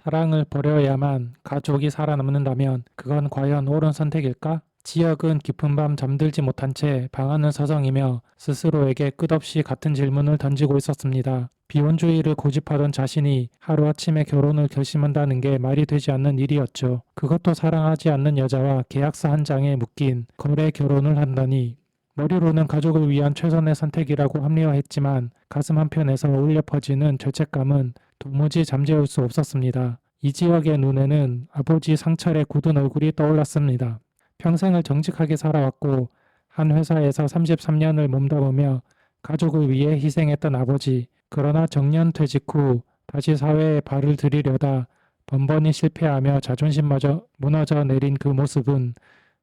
사랑을 버려야만 가족이 살아남는다면 그건 과연 옳은 선택일까? 지역은 깊은 밤 잠들지 못한 채 방안을 서성이며 스스로에게 끝없이 같은 질문을 던지고 있었습니다. 비혼주의를 고집하던 자신이 하루아침에 결혼을 결심한다는 게 말이 되지 않는 일이었죠. 그것도 사랑하지 않는 여자와 계약서 한 장에 묶인 거래 결혼을 한다니. 머리로는 가족을 위한 최선의 선택이라고 합리화했지만 가슴 한편에서 울려 퍼지는 죄책감은 도무지 잠재울 수 없었습니다. 이 지역의 눈에는 아버지 상철의 굳은 얼굴이 떠올랐습니다. 평생을 정직하게 살아왔고 한 회사에서 33년을 몸담으며 가족을 위해 희생했던 아버지. 그러나 정년 퇴직 후 다시 사회에 발을 들이려다 번번이 실패하며 자존심마저 무너져 내린 그 모습은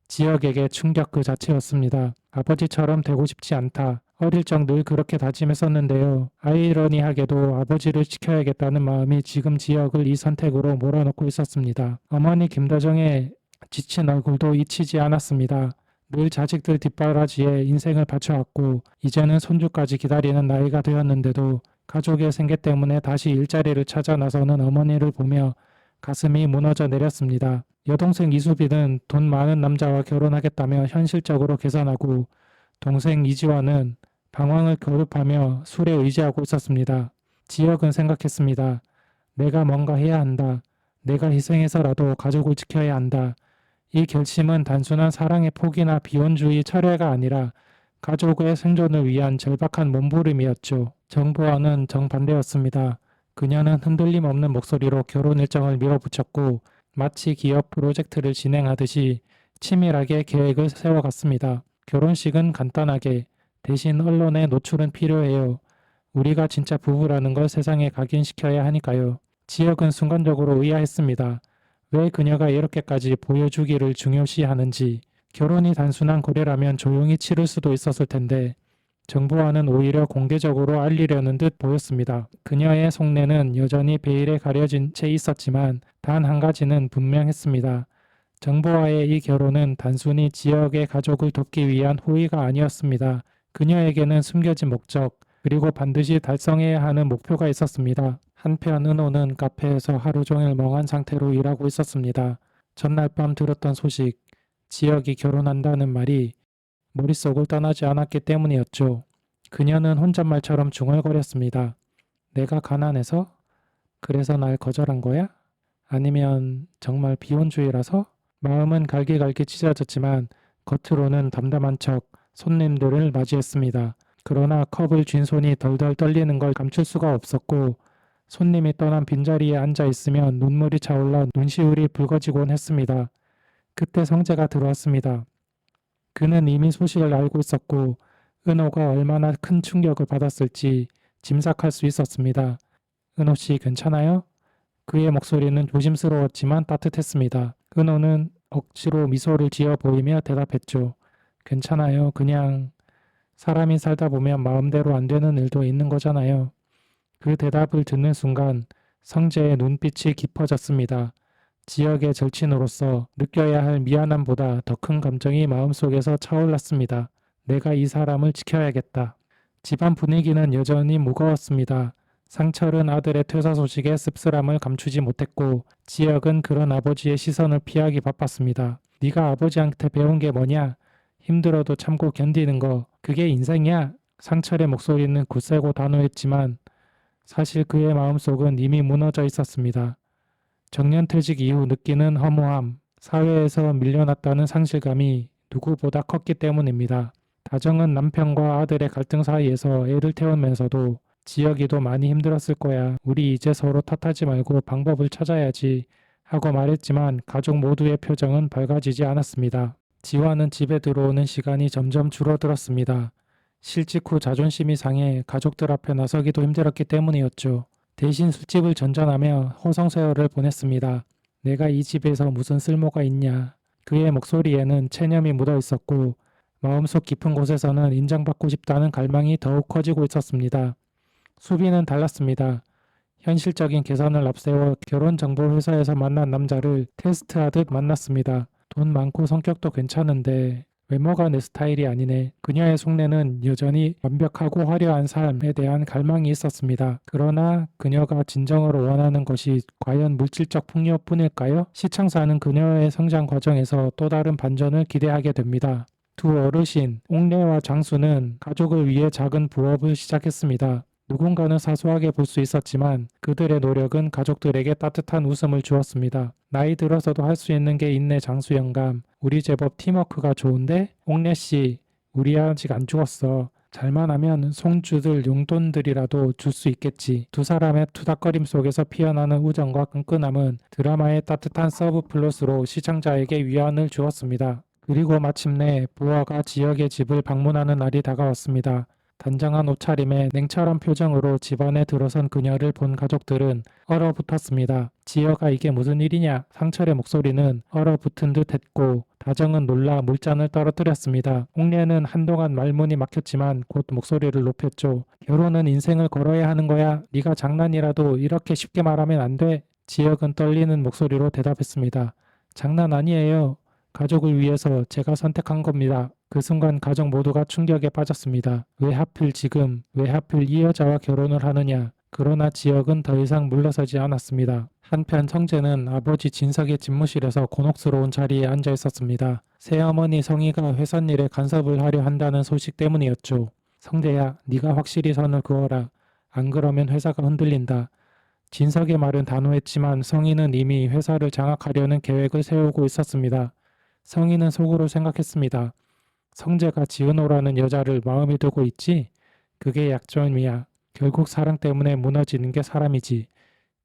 지역에게 충격 그 자체였습니다. 아버지처럼 되고 싶지 않다. 어릴 적 늘 그렇게 다짐했었는데요. 아이러니하게도 아버지를 지켜야겠다는 마음이 지금 지역을 이 선택으로 몰아넣고 있었습니다. 어머니 김다정의 지친 얼굴도 잊히지 않았습니다. 늘 자식들 뒷바라지에 인생을 바쳐왔고 이제는 손주까지 기다리는 나이가 되었는데도 가족의 생계 때문에 다시 일자리를 찾아 나서는 어머니를 보며 가슴이 무너져 내렸습니다. 여동생 이수빈은 돈 많은 남자와 결혼하겠다며 현실적으로 계산하고 동생 이지화는 방황을 거듭하며 술에 의지하고 있었습니다. 지역은 생각했습니다. 내가 뭔가 해야 한다. 내가 희생해서라도 가족을 지켜야 한다. 이 결심은 단순한 사랑의 포기나 비혼주의 철회가 아니라 가족의 생존을 위한 절박한 몸부림이었죠. 정부와는 정반대였습니다. 그녀는 흔들림 없는 목소리로 결혼 일정을 밀어붙였고 마치 기업 프로젝트를 진행하듯이 치밀하게 계획을 세워갔습니다. 결혼식은 간단하게, 대신 언론에 노출은 필요해요. 우리가 진짜 부부라는 걸 세상에 각인시켜야 하니까요. 지역은 순간적으로 의아했습니다. 왜 그녀가 이렇게까지 보여주기를 중요시하는지. 결혼이 단순한 거래라면 조용히 치를 수도 있었을 텐데 정부와는 오히려 공개적으로 알리려는 듯 보였습니다. 그녀의 속내는 여전히 베일에 가려진 채 있었지만 단 한 가지는 분명했습니다. 정부와의 이 결혼은 단순히 지역의 가족을 돕기 위한 호의가 아니었습니다. 그녀에게는 숨겨진 목적, 그리고 반드시 달성해야 하는 목표가 있었습니다. 한편 은호는 카페에서 하루 종일 멍한 상태로 일하고 있었습니다. 전날 밤 들었던 소식, 지역이 결혼한다는 말이 머릿속을 떠나지 않았기 때문이었죠. 그녀는 혼잣말처럼 중얼거렸습니다. 내가 가난해서? 그래서 날 거절한 거야? 아니면 정말 비혼주의라서? 마음은 갈기갈기 찢어졌지만 겉으로는 담담한 척 손님들을 맞이했습니다. 그러나 컵을 쥔 손이 덜덜 떨리는 걸 감출 수가 없었고 손님이 떠난 빈자리에 앉아 있으면 눈물이 차올라 눈시울이 붉어지곤 했습니다. 그때 성재가 들어왔습니다. 그는 이미 소식을 알고 있었고 은호가 얼마나 큰 충격을 받았을지 짐작할 수 있었습니다. 은호 씨 괜찮아요? 그의 목소리는 조심스러웠지만 따뜻했습니다. 은호는 억지로 미소를 지어 보이며 대답했죠. 괜찮아요. 그냥 사람이 살다 보면 마음대로 안 되는 일도 있는 거잖아요. 그 대답을 듣는 순간 성재의 눈빛이 깊어졌습니다. 지역의 절친으로서 느껴야 할 미안함보다 더 큰 감정이 마음속에서 차올랐습니다. 내가 이 사람을 지켜야겠다. 집안 분위기는 여전히 무거웠습니다. 상철은 아들의 퇴사 소식에 씁쓸함을 감추지 못했고 지역은 그런 아버지의 시선을 피하기 바빴습니다. 네가 아버지한테 배운 게 뭐냐? 힘들어도 참고 견디는 거, 그게 인생이야? 상철의 목소리는 굳세고 단호했지만 사실 그의 마음속은 이미 무너져 있었습니다. 정년퇴직 이후 느끼는 허무함, 사회에서 밀려났다는 상실감이 누구보다 컸기 때문입니다. 다정은 남편과 아들의 갈등 사이에서 애를 태우면서도 지역이도 많이 힘들었을 거야. 우리 이제 서로 탓하지 말고 방법을 찾아야지 하고 말했지만 가족 모두의 표정은 밝아지지 않았습니다. 지화는 집에 들어오는 시간이 점점 줄어들었습니다. 실직 후 자존심이 상해 가족들 앞에 나서기도 힘들었기 때문이었죠. 대신 술집을 전전하며 허송세월을 보냈습니다. 내가 이 집에서 무슨 쓸모가 있냐. 그의 목소리에는 체념이 묻어 있었고 마음속 깊은 곳에서는 인정받고 싶다는 갈망이 더욱 커지고 있었습니다. 수비는 달랐습니다. 현실적인 계산을 앞세워 결혼정보회사에서 만난 남자를 테스트하듯 만났습니다. 돈 많고 성격도 괜찮은데 외모가 내 스타일이 아니네. 그녀의 속내는 여전히 완벽하고 화려한 삶에 대한 갈망이 있었습니다. 그러나 그녀가 진정으로 원하는 것이 과연 물질적 풍요뿐일까요? 시청자는 그녀의 성장 과정에서 또 다른 반전을 기대하게 됩니다. 두 어르신, 옥내와 장수는 가족을 위해 작은 부업을 시작했습니다. 누군가는 사소하게 볼 수 있었지만 그들의 노력은 가족들에게 따뜻한 웃음을 주었습니다. 나이 들어서도 할 수 있는 게 있네 장수 영감. 우리 제법 팀워크가 좋은데? 옥내씨, 우리 아직 안 죽었어. 잘만 하면 손주들 용돈들이라도 줄 수 있겠지. 두 사람의 투닥거림 속에서 피어나는 우정과 끈끈함은 드라마의 따뜻한 서브 플롯으로 시청자에게 위안을 주었습니다. 그리고 마침내 부하가 지역의 집을 방문하는 날이 다가왔습니다. 단정한 옷차림에 냉철한 표정으로 집안에 들어선 그녀를 본 가족들은 얼어붙었습니다. 지여가 이게 무슨 일이냐? 상철의 목소리는 얼어붙은 듯 했고 다정은 놀라 물잔을 떨어뜨렸습니다. 옥례는 한동안 말문이 막혔지만 곧 목소리를 높였죠. 결혼은 인생을 걸어야 하는 거야. 네가 장난이라도 이렇게 쉽게 말하면 안 돼. 지역은 떨리는 목소리로 대답했습니다. 장난 아니에요. 가족을 위해서 제가 선택한 겁니다. 그 순간 가족 모두가 충격에 빠졌습니다. 왜 하필 지금, 왜 하필 이 여자와 결혼을 하느냐. 그러나 지역은 더 이상 물러서지 않았습니다. 한편 성재는 아버지 진석의 집무실에서 곤혹스러운 자리에 앉아 있었습니다. 새어머니 성희가 회사일에 간섭을 하려 한다는 소식 때문이었죠. 성재야, 네가 확실히 선을 그어라. 안 그러면 회사가 흔들린다. 진석의 말은 단호했지만 성희는 이미 회사를 장악하려는 계획을 세우고 있었습니다. 성희는 속으로 생각했습니다. 성재가 지은호라는 여자를 마음에 두고 있지? 그게 약점이야. 결국 사랑 때문에 무너지는 게 사람이지.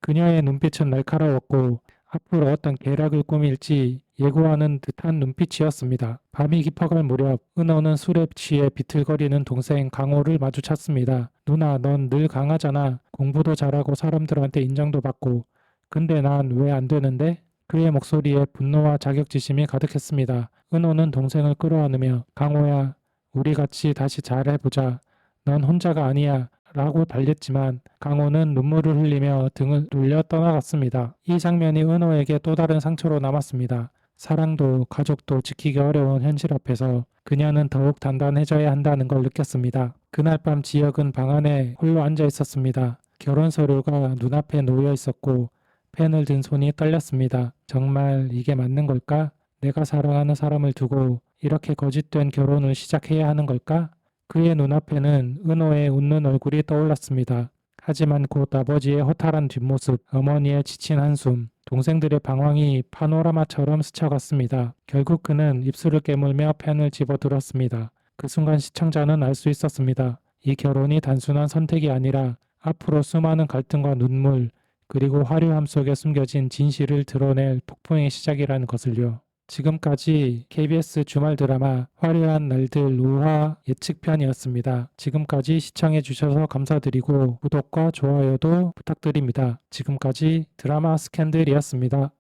그녀의 눈빛은 날카로웠고 앞으로 어떤 계략을 꾸밀지 예고하는 듯한 눈빛이었습니다. 밤이 깊어갈 무렵 은호는 술에 취해 비틀거리는 동생 강호를 마주쳤습니다. 누나, 넌 늘 강하잖아. 공부도 잘하고 사람들한테 인정도 받고. 근데 난 왜 안 되는데? 그의 목소리에 분노와 자격지심이 가득했습니다. 은호는 동생을 끌어안으며 강호야, 우리 같이 다시 잘해보자. 넌 혼자가 아니야. 라고 달랬지만 강호는 눈물을 흘리며 등을 돌려 떠나갔습니다. 이 장면이 은호에게 또 다른 상처로 남았습니다. 사랑도 가족도 지키기 어려운 현실 앞에서 그녀는 더욱 단단해져야 한다는 걸 느꼈습니다. 그날 밤 지역은 방 안에 홀로 앉아 있었습니다. 결혼 서류가 눈앞에 놓여 있었고 펜을 든 손이 떨렸습니다. 정말 이게 맞는 걸까? 내가 사랑하는 사람을 두고 이렇게 거짓된 결혼을 시작해야 하는 걸까? 그의 눈앞에는 은호의 웃는 얼굴이 떠올랐습니다. 하지만 곧 아버지의 허탈한 뒷모습, 어머니의 지친 한숨, 동생들의 방황이 파노라마처럼 스쳐갔습니다. 결국 그는 입술을 깨물며 펜을 집어들었습니다. 그 순간 시청자는 알 수 있었습니다. 이 결혼이 단순한 선택이 아니라 앞으로 수많은 갈등과 눈물, 그리고 화려함 속에 숨겨진 진실을 드러낼 폭풍의 시작이라는 것을요. 지금까지 KBS 주말 드라마 화려한 날들 5화 예측편이었습니다. 지금까지 시청해 주셔서 감사드리고 구독과 좋아요도 부탁드립니다. 지금까지 드라마 스캔들이었습니다.